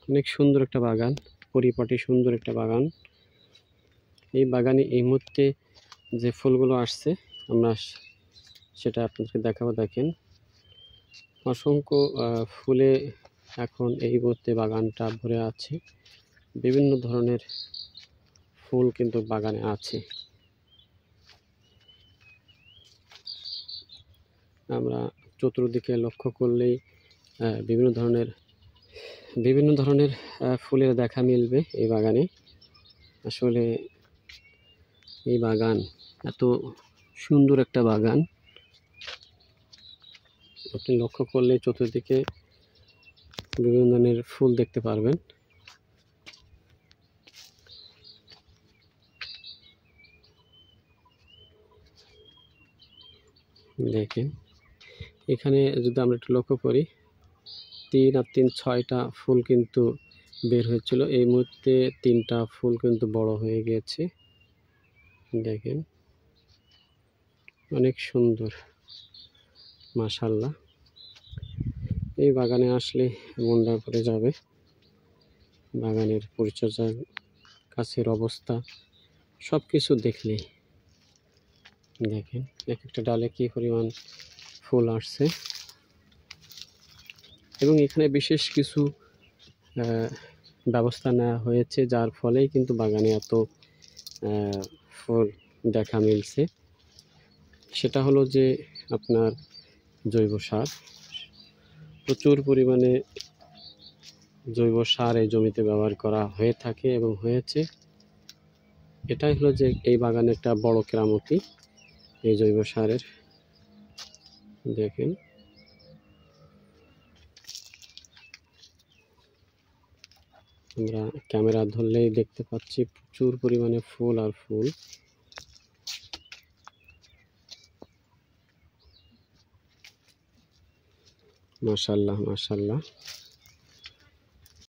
অনেক সুন্দর একটা বাগান, পরিপাটি সুন্দর একটা বাগান। এই বাগানে এই মুহূর্তে যে ফুলগুলো আসছে আমরা সেটা আপনাদেরকে দেখাবো। দেখেন অসংখ্য ফুলে এখন এই মুহূর্তে বাগানটা ভরে আছে। বিভিন্ন ধরনের ফুল কিন্তু বাগানে আছে। আমরা চতুর্দিকে লক্ষ্য করলেই বিভিন্ন ধরনের ফুলের দেখা মিলবে এই বাগানে। আসলে এই বাগান এত সুন্দর একটা বাগান, আপনি লক্ষ্য করলে চতুর্দিকে বিভিন্ন ধরনের ফুল দেখতে পারবেন। দেখেন এখানে যদি আমরা একটু লক্ষ্য করি 3 আর 3 6টা ফুল কিন্তু বের হয়েছিল। এই মুহূর্তে 3টা ফুল কিন্তু বড় হয়ে গিয়েছে। দেখেন অনেক সুন্দর, মাশাআল্লাহ। এই বাগানে আসলে মনটা ভরে যাবে। বাগানের পরিচর্যা, গাছের অবস্থা সবকিছু দেখলে দেখেন এক একটা ডালে কি পরিমাণ ফুল আসছে। এবং এখানে বিশেষ কিছু ব্যবস্থা নেওয়া হয়েছে, যার ফলেই কিন্তু বাগানে এত ফুল দেখা মিলছে। সেটা হলো যে আপনার জৈব সার, প্রচুর পরিমাণে জৈব সার এই জমিতে ব্যবহার করা হয়ে থাকে এবং হয়েছে। এটাই হলো যে এই বাগানে একটা বড় কেরামতি এই জৈব সারের। দেখেন আমরা ক্যামেরা ধরলেই দেখতে পাচ্ছি প্রচুর পরিমাণে ফুল আর ফুল। মাশাআল্লাহ মাশাআল্লাহ।